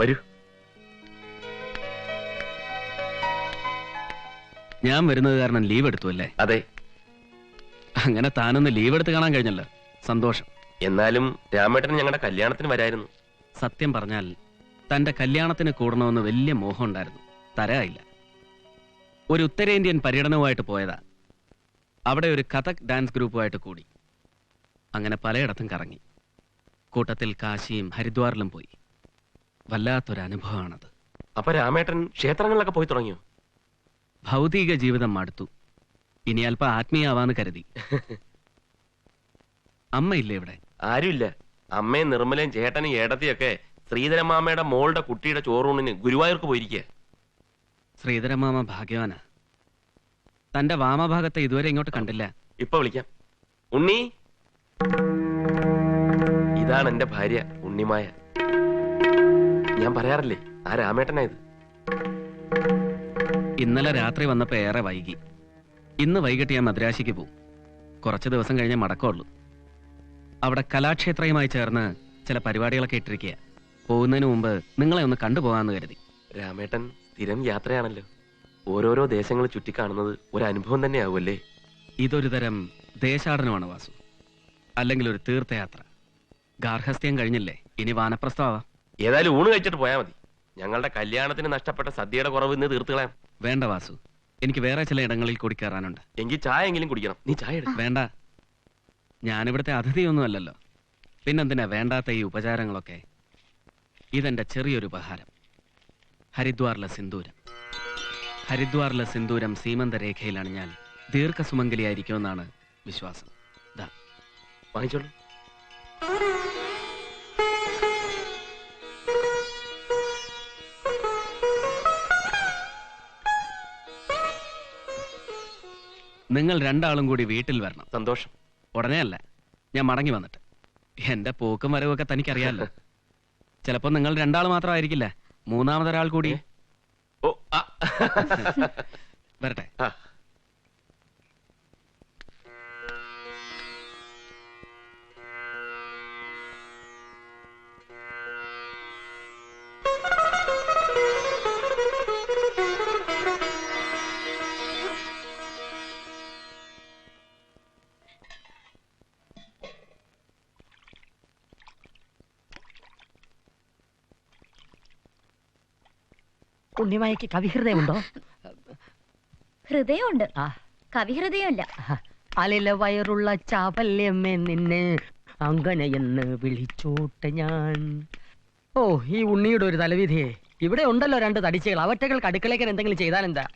വരൂ. ഞാൻ വരുന്നത് കാരണം ലീവ് എടുത്തു അല്ലേ? അതെ. അങ്ങനെ താനൊന്ന് ലീവ് എടുത്ത് കാണാൻ കഴിഞ്ഞല്ലോ, സന്തോഷം. എന്നാലും രാമേട്ടൻ ഞങ്ങളുടെ കല്യാണത്തിന് വരായിരുന്നു. സത്യം പറഞ്ഞാൽ തന്റെ കല്യാണത്തിന് കൂടണമെന്ന് വലിയ മോഹം ഉണ്ടായിരുന്നു, തരായില്ല. ഒരു ഉത്തരേന്ത്യൻ പര്യടനവുമായിട്ട് പോയതാ. അവിടെ ഒരു കഥക് ഡാൻസ് ഗ്രൂപ്പുമായിട്ട് കൂടി. അങ്ങനെ പലയിടത്തും കറങ്ങി. കൂട്ടത്തിൽ കാശിയും ഹരിദ്വാറിലും പോയി. വല്ലാത്തൊരനുഭവമാണത്. അപ്പൊ രാമേട്ടൻ ക്ഷേത്രങ്ങളിലൊക്കെ പോയി തുടങ്ങിയോ? ഭൗതിക ജീവിതം മടുത്തു, ഇനി അല്പം ആത്മീയാവാന്ന് കരുതി. അമ്മയില്ലേ ഇവിടെ? ആരുമില്ല. അമ്മയും നിർമ്മലയും ചേട്ടനും ഏടത്തിയൊക്കെ ശ്രീധരമാമയുടെ മോളുടെ കുട്ടിയുടെ ചോറൂണിന് ഗുരുവായൂർക്ക് പോയിരിക്കുക. ശ്രീധരമാമ ഭാഗ്യവാനാ. തന്റെ വാമഭാഗത്തെ ഇതുവരെ ഇങ്ങോട്ട് കണ്ടില്ല. ഇപ്പൊ വിളിക്കാം. ഉണ്ണി, ഇതാണ് എന്റെ ഭാര്യ ഉണ്ണിമായ. ഞാൻ പറയാറില്ലേ, ആ രാമേട്ടനായത്. ഇന്നലെ രാത്രി വന്നപ്പോ ഏറെ വൈകി. ഇന്ന് വൈകിട്ട് ഞാൻ മദ്രാശിക്ക് പോവും. കുറച്ച് ദിവസം കഴിഞ്ഞേ മടക്കമുള്ളൂ. അവിടെ കലാക്ഷേത്രയുമായി ചേർന്ന് ചില പരിപാടികളൊക്കെ ഇട്ടിരിക്കുക. പോകുന്നതിന് മുമ്പ് നിങ്ങളെ ഒന്ന് കണ്ടുപോകാന്ന് കരുതി. രാമേട്ടൻ സ്ഥിരം യാത്രയാണല്ലോ. ഓരോരോ ദേശങ്ങൾ ചുറ്റിക്കാണുന്നത് ഒരു അനുഭവം തന്നെയാവുമല്ലേ? ഇതൊരു തരം ദേശാടനമാണ് വാസു, അല്ലെങ്കിൽ ഒരു തീർത്ഥയാത്ര. ഗാർഹസ്ഥ്യം കഴിഞ്ഞില്ലേ, ഇനി വാനപ്രസ്ഥമാവാം. ഏതായാലും ഊണ് കഴിച്ചിട്ട് പോയാൽ മതി. ഞങ്ങളുടെ കല്യാണത്തിന് നഷ്ടപ്പെട്ട സദ്യയുടെ കുറവ് ഇന്ന് തീർത്ത് കളയാം. വേണ്ട വാസു, എനിക്ക് വേറെ ചില ഇടങ്ങളിൽ കൂടി കയറാനുണ്ട്. എങ്കിൽ ചായ എങ്കിലും കുടിക്കണം. നീ ചായ എടുക്ക. വേണ്ട, ഞാനിവിടുത്തെ അതിഥിയൊന്നും അല്ലല്ലോ. പിന്നെന്തിനാ വേണ്ടാത്ത ഈ ഉപചാരങ്ങളൊക്കെ? ഇതെന്റെ ചെറിയൊരു ഉപഹാരം. ഹരിദ്വാറിലെ സിന്ദൂരം. ഹരിദ്വാറിലെ സിന്ദൂരം സീമന്തരേഖയിലാണ് ഞാൻ ദീർഘസുമംഗലിയായിരിക്കുമെന്നാണ് വിശ്വാസം. ദാ വാങ്ങിച്ചോളൂ. നിങ്ങൾ രണ്ടാളും കൂടി വീട്ടിൽ വരണം. സന്തോഷം. ഉടനെ അല്ല, ഞാൻ മടങ്ങി വന്നിട്ട്. എന്റെ പോക്കും വരവൊക്കെ തനിക്കറിയാലോ. ചിലപ്പോ നിങ്ങൾ രണ്ടാൾ മാത്രമായിരിക്കില്ല, മൂന്നാമതൊരാൾ കൂടി. ഓ, വരട്ടെ. ഉണ്ണിമായക്ക് കവിഹൃദയമുണ്ടോ? ഹൃദയമുണ്ട്, കവിഹൃദയമല്ല. അലില വയറുള്ള ചാവല്യമ്മേ നിന്നെ അങ്ങനെയെന്ന് വിളിച്ചോട്ടെ ഞാൻ. ഓ, ഈ ഉണ്ണിയുടെ ഒരു തലവിധിയെ. ഇവിടെ ഉണ്ടല്ലോ രണ്ട് തടിച്ചുകൾ, അവറ്റകൾക്ക് അടുക്കളയ്ക്ക് എന്തെങ്കിലും ചെയ്താലെന്താ?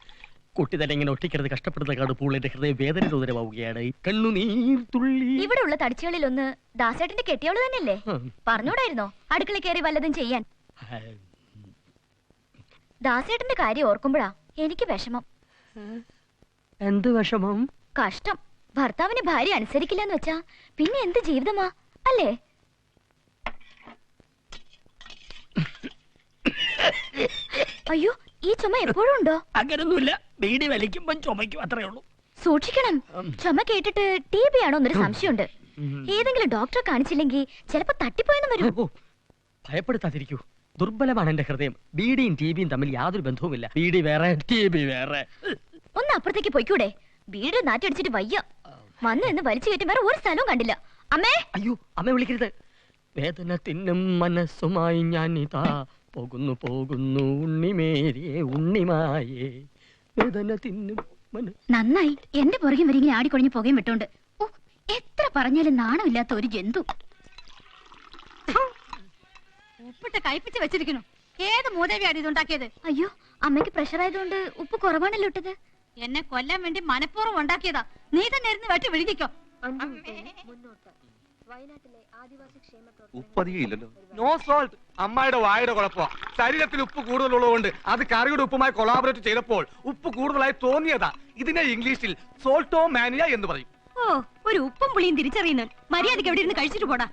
കുട്ടി തന്നെ ഇങ്ങനെ ഒട്ടിക്കരുത്, കഷ്ടപ്പെടുന്ന കടുപ്പുള്ള ഹൃദയം വേദന ദൂരമാവുകയാണ്. കണ്ണുനീർ തുള്ളി. ഇവിടെ ഉള്ള തടിച്ചുകളിൽ ഒന്ന് ദാസേട്ടന്റെ കെട്ടിയവള് തന്നെയല്ലേ? പറഞ്ഞൂടായിരുന്നോ അടുക്കള കയറി വല്ലതും ചെയ്യാൻ? ദാസേട്ടന്റെ കാര്യം ഓർക്കുമ്പോഴാ എനിക്ക് വിഷമം. എന്ത് വിഷമം? കഷ്ടം. ഭർത്താവിന് ഭാര്യ അനുസരിക്കില്ലെന്ന് വെച്ചാ പിന്നെ എന്ത് ജീവിതമാ അല്ലേ? അയ്യോ, ഈ ചുമ എപ്പോഴും ഉണ്ടോ? അങ്ങനൊന്നുമില്ല, ബീഡി വലിക്കുമ്പോ ചുമയ്ക്കും, അത്രേ ഉള്ളൂ. സൂക്ഷിക്കണം. ചുമ കേട്ടിട്ട് TB ആണോ എന്നൊരു സംശയമുണ്ട്. ഏതെങ്കിലും ഡോക്ടറെ കാണിച്ചില്ലെങ്കിൽ ചിലപ്പോ തട്ടിപ്പോയെന്ന് വരും. ഭയപ്പെടുത്താതിരിക്കൂ, ദുർബലമാണ് എന്റെ ഹൃദയം. ബീഡിയും TBയും തമ്മിൽ യാതൊരു ബന്ധവുമില്ല. ബീഡി വേറെ, TB വേറെ. ഒന്ന് അപ്പുറത്തേക്ക് പോയിക്കൂടെ? വീട് നാറ്റടിച്ചിട്ട് വയ്യ. വന്ന് എന്ന് വലിച്ചു കയറ്റി വേറെ ഒരു സ്ഥലവും കണ്ടില്ല. അമ്മേ! അയ്യോ, അമ്മ വിളിക്കരുത്. വേദന തിന്നും മനസ്സുമായി ഞാൻ ഇതാ പോകുന്നു പോകുന്നു ഉണ്ണിമേരിയെ ഉണ്ണിമായേ. വേദന തിന്നും നന്നായി എന്റെ പുറകെ വരിങ്ങനെ ആടിക്കൊഴിഞ്ഞു പുകയും വിട്ടോണ്ട്. ഓ, എത്ര പറഞ്ഞാലും നാണമില്ലാത്ത ഒരു ജന്തു. ഉപ്പിട്ട് കയ്പിച്ച് വെച്ചിരിക്കുന്നു. ഏത് മൂദേവിയാണ് ഇതുണ്ടാക്കിയത്? അയ്യോ, അമ്മയ്ക്ക് പ്രഷർ ആയതുകൊണ്ട് ഉപ്പ് കുറവാണല്ലോ ഇട്ടത്. എന്നെ കൊല്ലാൻ വേണ്ടി മനഃപൂർവ്വം ഉണ്ടാക്കിയതാ. നീ തന്നെ ഇരുന്ന് വെട്ടി വിഴുങ്ങിക്കോ. ഉപ്പധികയില്ലല്ലോ. No salt. അമ്മായിയുടെ വായുടെ കുഴപ്പമാ. ശരീരത്തിൽ ഉപ്പ് കൂടുതലുള്ളതുകൊണ്ട് അത് കറിയുടെ ഉപ്പുമായി കൊളാബറേറ്റ് ചെയ്തപ്പോൾ ഉപ്പ് കൂടുതലായി തോന്നിയതാ. ഇതിനെ ഇംഗ്ലീഷിൽ സോൾട്ടോ മാനിയ എന്ന് പറയും. ഓ, ഒരു ഉപ്പും പുളിയും തിരിച്ചറിയുന്നു. മര്യാദയ്ക്ക് എവിടെ ഇരുന്ന് കഴിച്ചിട്ട് പോടാ.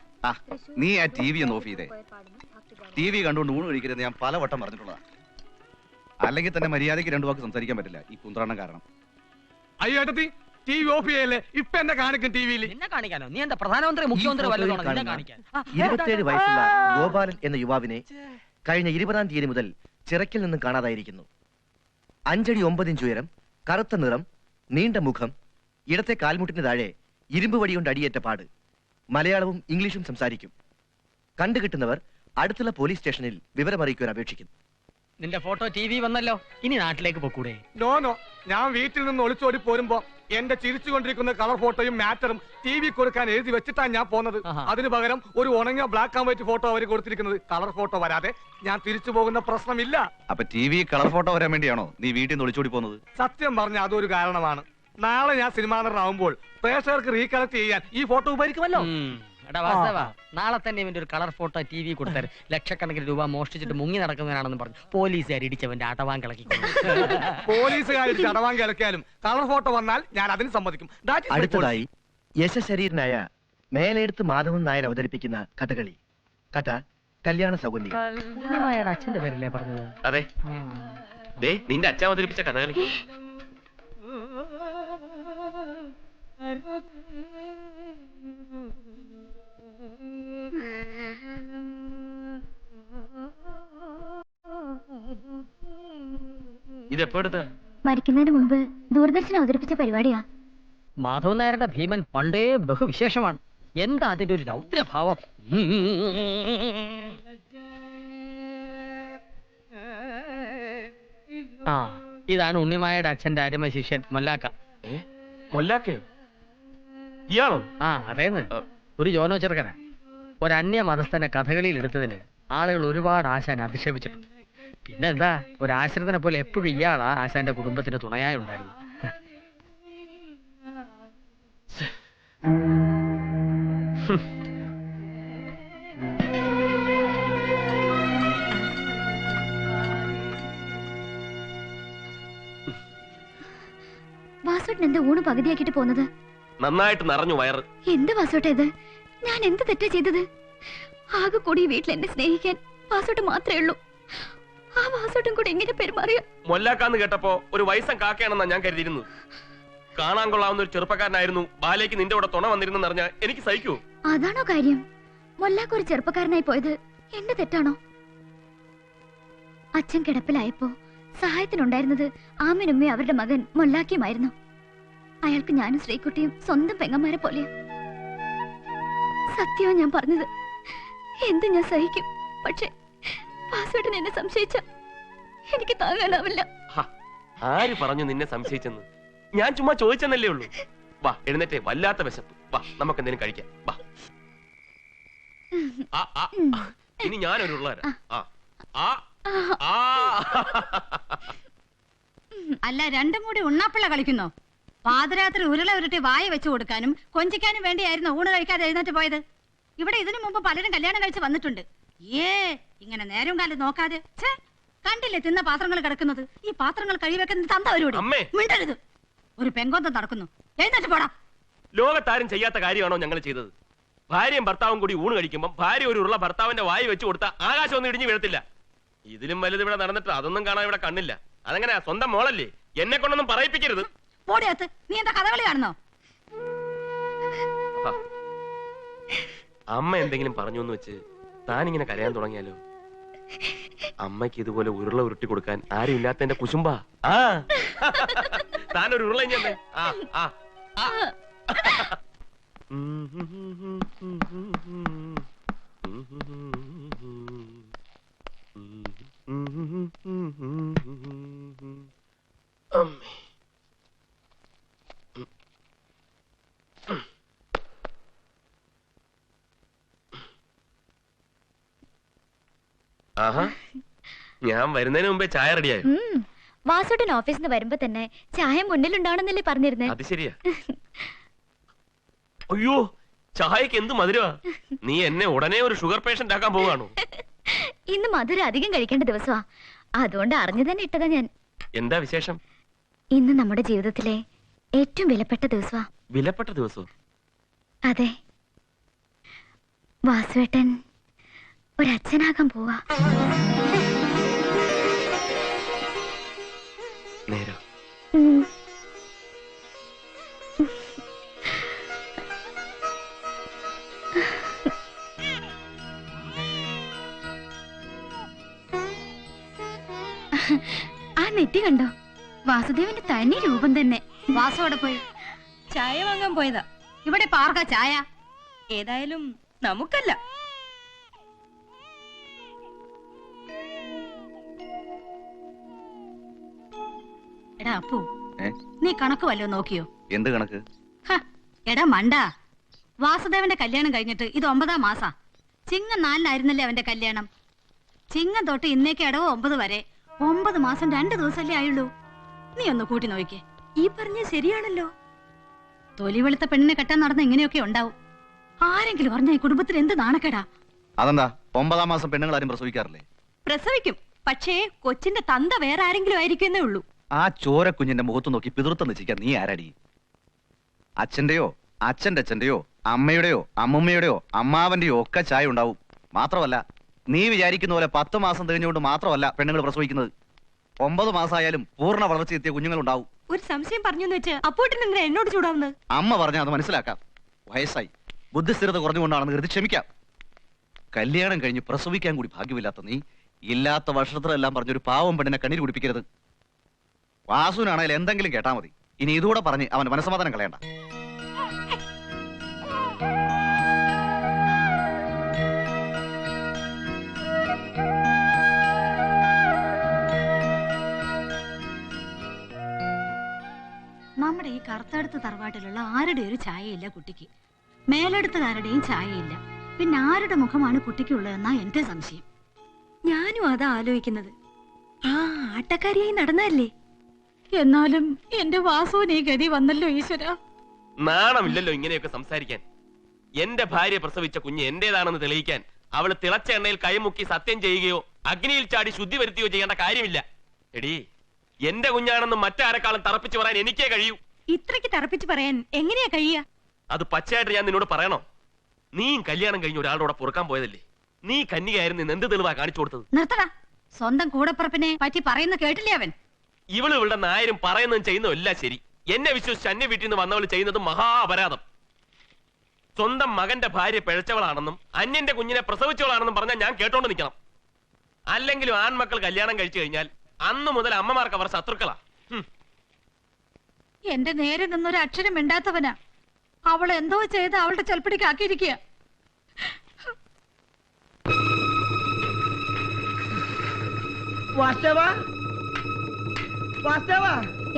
നീ ആ TV ഒന്ന് ഓഫ് ചെയ്തേ. TV കണ്ടുകൊണ്ട് ഊണ് കഴിക്കരുത് ഞാൻ പലവട്ടം പറഞ്ഞിട്ടുള്ളതാ. അല്ലെങ്കിൽ തന്നെ മര്യാദയ്ക്ക് രണ്ടു വാക്ക് സംസാരിക്കാൻ പറ്റില്ല ഈ കുന്ത്രാണ്ണം കാരണം. അയ്യോ ഏട്ടത്തി, ടി വി ഓഫ് ചെയ്യല്ലേ? ഇപ്പൊ എന്നെ കാണിക്കും ടിവിയിൽ. നിന്നെ കാണിക്കാനോ? നീ എന്താ പ്രധാനമന്ത്രി മുഖ്യമന്ത്രി വല്ലതും നിന്നെ കാണിക്കാൻ? 27 വയസ്സുള്ള ഗോപാലൻ എന്ന യുവാവിനെ കഴിഞ്ഞ 20-ാം തീയതി മുതൽ ചിറക്കിൽ നിന്നും കാണാതായിരിക്കുന്നു. 5 അടി 9 ഇഞ്ച് ഉയരം, കറുത്ത നിറം, നീണ്ട മുഖം, ഇടത്തെ കാൽമുട്ടിന് താഴെ ഇരുമ്പ് വടികൊണ്ട് അടിയേറ്റ പാട്. മലയാളവും ഇംഗ്ലീഷും സംസാരിക്കും. കണ്ടുകിട്ടുന്നവർ അടുത്തുള്ള പോലീസ് സ്റ്റേഷനിൽ വിവരമറിയിക്കുവാൻ അപേക്ഷിക്കുന്നു. നിന്റെ ഫോട്ടോ ടി വി വന്നല്ലോ, ഇനി നാട്ടിലേക്ക് പൊക്കൂടെ? നോ നോ, ഞാൻ വീട്ടിൽ നിന്ന് ഒളിച്ചോടി പോരുമ്പോ എന്റെ ചിരിച്ചുകൊണ്ടിരിക്കുന്ന കളർ ഫോട്ടോയും മാറ്ററും ടി വി കൊടുക്കാൻ എഴുതി വെച്ചിട്ടാണ് ഞാൻ പോന്നത്. അതിന് പകരം ഒരു ഉണങ്ങിയ ബ്ലാക്ക് ആൻഡ് വൈറ്റ് ഫോട്ടോ അവർ കൊടുത്തിരിക്കുന്നത്. കളർ ഫോട്ടോ വരാതെ ഞാൻ തിരിച്ചു പോകുന്ന പ്രശ്നമില്ല. അപ്പൊ ടി വി കളർ ഫോട്ടോ വരാൻ വേണ്ടിയാണോ നീ വീട്ടിൽ നിന്ന് ഒളിച്ചോടി പോകുന്നത്? സത്യം പറഞ്ഞ അതൊരു കാരണമാണ്. നാളെ ഞാൻ സിനിമാ നടനാവുമ്പോൾ പ്രേക്ഷകർക്ക് റീകളക്ട് ചെയ്യാൻ ഈ ഫോട്ടോ ഉപകരിക്കുമല്ലോ. എടാ വാസവ, നാളെ തന്നെ ഇവന്റെ ഒരു കളർ ഫോട്ടോ ടി വി കൊടുത്താൽ ലക്ഷക്കണക്കിന് രൂപ മോഷ്ടിച്ചിട്ട് മുങ്ങി നടക്കുന്നവനാണെന്ന് പറഞ്ഞു പോലീസുകാർ ഇടിച്ചവന്റെ അടവാൻ കിളക്കി. പോലീസുകാർ അടവാൻ കിളക്കിയാലും കളർ ഫോട്ടോ വന്നാൽ ഞാൻ അതിന് സമ്മതിക്കും. അടുത്തതായി യശശരീരനായ മേലെടുത്ത് മാധവൻ നായർ അവതരിപ്പിക്കുന്ന കഥകളി. കഥ കല്യാണ സൗഗന്ധികം. അച്ഛന്റെ പേരല്ലേ പറഞ്ഞത്? അതെ, ദേ നിന്റെ അച്ഛൻ അവതരിപ്പിച്ച കഥകളി. ഇതെപ്പോ എടുത്ത? മരിക്കുന്നതിന് മുമ്പ് ദൂരദർശൻ അവതരിപ്പിച്ച പരിപാടിയാ. മാധവൻ നായരുടെ ഭീമൻ പണ്ടേ ബഹുവിശേഷമാണ്. എന്താ അതിന്റെ ഒരു രൗദ്രഭാവം? ആ, ഇതാണ് ഉണ്ണിമായയുടെ അച്ഛന്റെ അരുമ ശിഷ്യൻ മൊല്ലാക്ക. മൊല്ലാക്കയോ? ഇയാളോ? ആ അതേന്ന്, ഒരു ജോനോ ചെറുക്കന. ഒരു അന്യ മതസ്ഥനെ കഥകളിയിൽ എടുത്തതിന് ആളുകൾ ഒരുപാട് ആശാൻ അധിക്ഷേപിച്ചിട്ടുണ്ട്. പിന്നെന്താ, ഒരു ആശ്രിതനെ പോലെ എപ്പോഴും ഇയാളാ ആശാന്റെ കുടുംബത്തിന് തുണയായി ഉണ്ടായിരുന്നു. വാസോട്ടൻ എന്താ ഊണ് പകുതിയാക്കിട്ട് പോന്നത്? നന്നായിട്ട് നിറഞ്ഞു വയറ്. എന്ത് വാസോട്ട ഇത്? ഞാൻ എന്ത് തെറ്റാ ചെയ്തത്? ആകെ കൂടി വീട്ടിൽ എന്നെ സ്നേഹിക്കാൻ വാസോട്ടൻ മാത്രമേ ഉള്ളൂ. ആ വാസോട്ടൻ കൂടെ എങ്ങനെ പെരുമാറിയ? മൊല്ലാക്കാന്ന് കേട്ടപ്പോ ഒരു വയസ്സൻ കാക്കയാണെന്നാ ഞാൻ കരുതിയിരുന്നത്. കാണാൻ കൊള്ളാവുന്ന ഒരു ചെറുപ്പക്കാരനായിരുന്നു ബാലേക്ക് നിന്റെ കൂടെ തുണ വന്നിരുന്നെന്ന് അറിഞ്ഞാൽ എനിക്ക് സഹിക്കൂ? അതാണോ കാര്യം? മൊല്ലാക്ക ഒരു ചെറുപ്പക്കാരനായി പോയത് എന്റെ തെറ്റാണോ? അച്ഛൻ കിടപ്പിലായപ്പോ സഹായത്തിനുണ്ടായിരുന്നത് ആമിനുമ്മയും അവരുടെ മകൻ മൊല്ലാക്കിയുമായിരുന്നു. അയാൾക്ക് ഞാനും ശ്രീകുട്ടിയും സ്വന്തം പെങ്ങന്മാരെ പോലെ. സത്യവും ഞാൻ പറഞ്ഞത്. എന്ത് ഞാൻ സഹിക്കും. പക്ഷെ വാസുവേട്ടൻ എന്നെ സംശയിച്ച എനിക്ക് താങ്ങാനാവില്ല. ആര് പറഞ്ഞു നിന്നെ സംശയിച്ചെന്ന്? ഞാൻ ചുമ്മാ ചോദിച്ചെന്നല്ലേ ഉള്ളൂ. വാ എഴുന്നേറ്റേ, വല്ലാത്ത വിശപ്പ്. വാ നമുക്ക് എന്തെങ്കിലും കഴിക്കാം. വാ. ഇനി ഞാനൊരു ഉള്ളവരാ. അല്ല, രണ്ടും കൂടി ഉണ്ണാപ്പിള്ള കളിക്കുന്നോ? പാതിരാത്രി ഉരുള ഉരുട്ടി വായ വെച്ചു കൊടുക്കാനും കൊഞ്ചിക്കാനും വേണ്ടിയായിരുന്നു ഊണ് കഴിക്കാതെ എഴുന്നേറ്റ് പോയത്. ഇവിടെ ഇതിനു മുമ്പ് പലരും കല്യാണം കഴിച്ച് വന്നിട്ടുണ്ട്. ഇങ്ങനെ നേരം കാലം നോക്കാതെ. കണ്ടില്ലേ തിന്ന പാത്രങ്ങൾ കിടക്കുന്നത്? ഈ പാത്രങ്ങൾ കഴിവെക്കുന്നത് തന്തവരോട് മിണ്ടരുത്. ഒരു പെങ്കോന്തം നടക്കുന്നു. എഴുന്നേറ്റ് പോടാ. ലോകത്താരും ചെയ്യാത്ത കാര്യമാണോ ഞങ്ങൾ ചെയ്തത്? ഭാര്യയും ഭർത്താവും കൂടി ഊണ് കഴിക്കുമ്പോൾ ഭാര്യ ഒരു ഉരുള ഭർത്താവിന്റെ വായി വെച്ചു കൊടുത്താൽ ആകാശം ഒന്നും ഇടിഞ്ഞു വീഴത്തില്ല. ഇതിലും വലുത് ഇവിടെ നടന്നിട്ട് അതൊന്നും കാണാൻ ഇവിടെ കണ്ണില്ല. അതെങ്ങനെയാ? സ്വന്തം മോളല്ലേ, എന്നെ കൊണ്ടൊന്നും പറയിപ്പിക്കരുത്. നീ എന്താ കഥകളി കാണുന്നോ? അമ്മ എന്തെങ്കിലും പറഞ്ഞു എന്ന് വെച്ച് താനിങ്ങനെ കരയാൻ തുടങ്ങിയാലോ? അമ്മയ്ക്ക് ഇതുപോലെ ഉരുള ഉരുട്ടി കൊടുക്കാൻ ആരും ഇല്ലാത്തതിന്റെ കുശുമ്പാ. താനൊരു ഉരുള ഇഞ്ഞേ. ആഹാ, ഞാൻ വരുന്നതിന് മുമ്പേ ചായ റെഡിയായോ? വാസോട്ടൻ ഓഫീസിൽ നിന്ന് വരുമ്പോ തന്നെ ചായ മുന്നിലുണ്ടാണെന്നല്ലേ പറഞ്ഞിരുന്നേ? അത് ശരിയാ. അയ്യോ, ചായക്ക് എന്ത് മധുരമാ. നീ എന്നെ ഉടനെ ഒരു ഷുഗർ പേഷ്യന്റ് ആക്കാൻ പോവാണോ? ഇന്ന് മധുരം അധികം കഴിക്കേണ്ട ദിവസമാ, അതുകൊണ്ട് അറിഞ്ഞു തന്നെ ഇട്ടതാ ഞാൻ. എന്താ വിശേഷം? ഇന്ന് നമ്മുടെ ജീവിതത്തിലെ ഏറ്റവും വിലപ്പെട്ട ദിവസമാ. വിലപ്പെട്ട ദിവസം? അതെ, വാസുവേട്ടൻ ഒരച്ഛനാകാൻ പോവാ. നേരോ? കുട്ടി കണ്ടോ? വാസുദേവന്റെ തനി രൂപം തന്നെ. വാസോടെ പോയി ചായ വാങ്ങാൻ പോയതാ. ഇവിടെ പാർക്ക ചായ. ഏതായാലും നമുക്കല്ല. എടാ അപ്പു, ഏ? നീ കണക്ക് വല്ലോ നോക്കിയോ? എന്ത് കണക്ക്? ഹ, എടാ മണ്ട, വാസുദേവന്റെ കല്യാണം കഴിഞ്ഞിട്ട് ഇത് 9-ാം മാസാ. ചിങ്ങം 4-നായിരുന്നല്ലേ അവന്റെ കല്യാണം. ചിങ്ങം തൊട്ട് ഇന്നേക്ക് ഇടവ് 9 വരെ 9 മാസം 2 ദിവസമല്ലേ ആയുള്ളൂ. നീ ഒന്ന് കൂട്ടി നോക്കിക്കേ. ഈ പറഞ്ഞ ശരിയാണല്ലോ. തൊലി വെളുത്ത പെണ്ണിനെ കെട്ടാൻ നടന്ന ഇങ്ങനെയൊക്കെ ഉണ്ടാവും. ആരെങ്കിലും പറഞ്ഞ ഈ കുടുംബത്തിൽ എന്ത് നാണക്കേടാ. അതെന്താ 9-ാം മാസം പെണ്ണുങ്ങൾ ആരും പ്രസവിക്കാറില്ലേ? പ്രസവിക്കും, പക്ഷേ കൊച്ചിന്റെ തന്ത വേറെ ആരെങ്കിലും ആയിരിക്കുന്നേ ഉള്ളൂ. ആ ചോര കുഞ്ഞിന്റെ മുഖത്ത് നോക്കി പിതൃത്വം നിശ്ചയിക്കാൻ നീ ആരാടി? അച്ഛന്റെയോ അച്ഛന്റെ അച്ഛന്റെയോ അമ്മയുടെയോ അമ്മുമ്മയുടെയോ അമ്മാവന്റെയോ ഒക്കെ ചായ ഉണ്ടാവും. മാത്രമല്ല, നീ വിചാരിക്കുന്ന പോലെ 10 മാസം തികഞ്ഞുകൊണ്ട് മാത്രമല്ല പെണ്ണുങ്ങൾ പ്രസവിക്കുന്നത്. 9 മാസമായാലും പൂർണ്ണ വളർച്ചയെത്തിയ കുഞ്ഞുങ്ങളുണ്ടാവും. ഒരു സംശയം പറഞ്ഞെന്ന് വെച്ച് അപ്പോട്ടിന് എന്തിനാ എന്നോട് ചൂടാവുന്നത്? അമ്മ പറഞ്ഞാൽ അത് മനസ്സിലാക്കാം. വയസ്സായി, ബുദ്ധിസ്ഥിരത കുറഞ്ഞുകൊണ്ടാണെന്ന് കരുതി ക്ഷമിക്കാം. കല്യാണം കഴിഞ്ഞ് പ്രസവിക്കാൻ കൂടി ഭാഗ്യമില്ലാത്ത നീ ഇല്ലാത്ത വർഷത്തിലെല്ലാം പറഞ്ഞൊരു പാവം പെണ്ണിനെ കണ്ണീര് കുടിപ്പിക്കരുത്. വാസുവിനാണെങ്കിൽ എന്തെങ്കിലും കേട്ടാ മതി. ഇനി ഇതുകൂടെ പറഞ്ഞ് അവന്റെ മനസ്സമാധാനം കളയണ്ട. നമ്മുടെ ഈ കറുത്തടുത്ത തറവാട്ടിലുള്ള ആരുടെ ഒരു ചായയില്ല കുട്ടിക്ക്. മേലെടുത്തുകാരുടെയും ചായയില്ല. പിന്നെ ആരുടെ മുഖമാണ് കുട്ടിക്കുള്ളതെന്നാ എന്റെ സംശയം. ഞാനും അതാ ആലോചിക്കുന്നത്. ആ ആട്ടക്കാരിയായി നടന്നല്ലേ. എന്നാലും എന്റെ വാസുവിന് ഈ ഗതി വന്നല്ലോ ഈശ്വര. നാണമില്ലല്ലോ ഇങ്ങനെയൊക്കെ സംസാരിക്കാൻ. എന്റെ ഭാര്യ പ്രസവിച്ച കുഞ്ഞ് എന്റേതാണെന്ന് തെളിയിക്കാൻ അവള് തിളച്ച എണ്ണയിൽ കൈമുക്കി സത്യം ചെയ്യുകയോ അഗ്നിയിൽ ചാടി ശുദ്ധി വരുത്തുകയോ ചെയ്യേണ്ട കാര്യമില്ല. എടീ, എന്റെ കുഞ്ഞാണെന്ന് മറ്റാരെക്കാളും തറപ്പിച്ചു പറയാൻ എനിക്കേ കഴിയൂ. ഇത്രയ്ക്ക് തറപ്പിച്ച് പറയാൻ എങ്ങനെയാ കഴിയാ? അത് പച്ചയായിട്ട് ഞാൻ നിന്നോട് പറയണോ? നീയും കല്യാണം കഴിഞ്ഞ് ഒരാളോടെ പൊറുക്കാൻ പോയതല്ലേ? നീ കന്യകയായിരുന്നു എന്ന് എന്ത് തെളിവാ കാണിച്ചു കൊടുത്തത്? നിർത്തടാ. സ്വന്തം കൂടപ്പുറപ്പിനെ പറ്റി പറയുന്ന കേട്ടില്ലേ അവൻ? ഇവളുടെ നായരും പറയുന്നതും ചെയ്യുന്നതും എല്ലാം ശരി. എന്നെ വിശ്വസിച്ച് അന്യ വീട്ടിൽ നിന്ന് വന്നവൾ ചെയ്യുന്നത് മഹാ അപരാധം. സ്വന്തം മകന്റെ ഭാര്യ പിഴച്ചവളാണെന്നും അന്യന്റെ കുഞ്ഞിനെ പ്രസവിച്ചവളാണെന്നും പറഞ്ഞാൽ ഞാൻ കേട്ടോണ്ട് നിൽക്കണം. അല്ലെങ്കിലും ആൺമക്കൾ കല്യാണം കഴിച്ചു കഴിഞ്ഞാൽ അന്നു മുതൽ അമ്മമാർക്ക് അവർ ശത്രുക്കളാ. എന്റെ നേരെ നിന്നൊരു അക്ഷരം മിണ്ടാത്തവനാ. അവൾ എന്തോ ചെയ്ത് അവളുടെ ചെൽപ്പടിക്ക് ആക്കിയിരിക്കുക.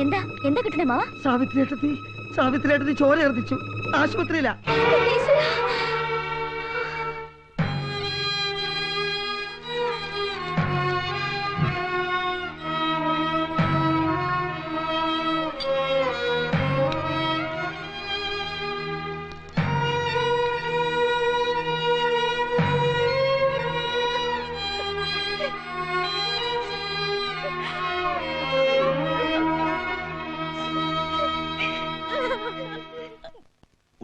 എന്താ എന്താ കിട്ടണേ മാവ? സാവിത്രിയേട്ടത്തി ചോര എർത്തിച്ചു. ആശുപത്രിയിലാ.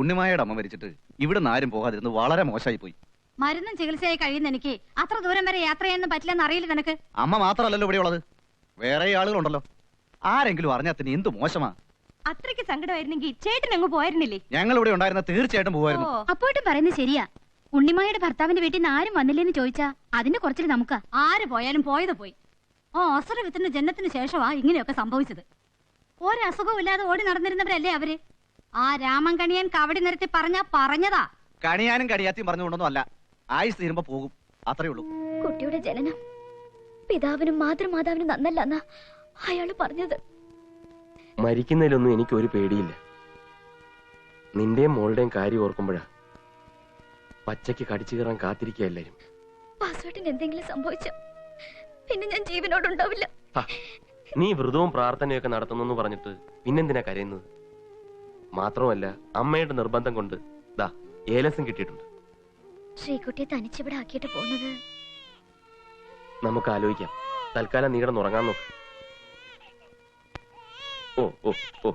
ഉണ്ണിമായയുടെ അമ്മ മരിച്ചിട്ട് ഇവിടെ നിന്ന് ആരും പോകാതിരുന്ന് വളരെ മോശമായി പോയി. മരുന്നും ചികിത്സയായി കഴിയുന്ന എനിക്ക് അത്ര ദൂരം വരെ യാത്ര ചെയ്യാൻ പറ്റില്ലെന്ന് അറിയില്ല നിനക്ക്. അമ്മ മാത്രമല്ലല്ലോ ഇവിടെ ഉള്ളത്, വേറെ ആളുകളുണ്ടല്ലോ. ആരെങ്കിലും അറിഞ്ഞാൽ തന്നെ എന്ത് മോശമാ. അത്രയ്ക്ക് സങ്കടമായിരുന്നെങ്കിൽ ചേട്ടൻ അങ്ങ് പോയിരുന്നില്ലേ? ഞങ്ങൾ ഇവിടെ ഉണ്ടായിരുന്ന തീർച്ചയായിട്ടും പോകുമായിരുന്നു. അപ്പോട്ടും പറയുന്നത് ശരിയാ. ഉണ്ണിമായുടെ ഭർത്താവിന്റെ വീട്ടിൽ നിന്ന് ആരും വന്നില്ലെന്ന് ചോദിച്ചാ അതിന്റെ കുറച്ചിൽ നമുക്കാ. ആര് പോയാലും പോയത് പോയി. ഓസറ വിത്തിന്റെ ജന്മത്തിന് ശേഷമാ ഇങ്ങനെയൊക്കെ സംഭവിച്ചത്. ഒരസുഖവും ഇല്ലാതെ ഓടി നടന്നിരുന്നവരല്ലേ അവര്. ആ രാമൻ കണിയാൻ കവടി നിരത്തി പറഞ്ഞതാ. കണിയാനും കടിയാത്തിയും പറഞ്ഞുകൊണ്ടൊന്നും അല്ല, ആയുസ് തീരുമ്പോ പോകും, അത്രേ ഉള്ളൂ. കുട്ടിയുടെ ജനനം പിതാവിനും മാതൃമാതാവിനും നന്നല്ല എന്നാ അയാള് പറഞ്ഞത്. മരിക്കുന്നതിലൊന്നും എനിക്കൊരു പേടിയില്ല. നിന്റെയും മോളുടെയും കാര്യം ഓർക്കുമ്പോഴാ പച്ചയ്ക്ക് കടിച്ചു കയറാൻ കാത്തിരിക്കുക എല്ലാരും. വാസുവേട്ടന് എന്തെങ്കിലും സംഭവിച്ച പിന്നെ ഞാൻ ജീവനോടുണ്ടാവില്ല. നീ വ്രതവും പ്രാർത്ഥനയൊക്കെ നടത്തുന്നു പറഞ്ഞിട്ട് പിന്നെന്തിനാ കരയുന്നത്? മാത്രമല്ല, അമ്മയുടെ നിർബന്ധം കൊണ്ട് ദാ ഏലസും കിട്ടിയിട്ടുണ്ട്. ശ്രീകുട്ടിയെ തനിച്ചിവിടെ ആക്കിയിട്ട് പോകുന്നത് നമുക്ക് ആലോചിക്കാം. തൽക്കാലം നീ കിടന്നുറങ്ങാൻ നോക്ക്. ഓ ഓ ഓ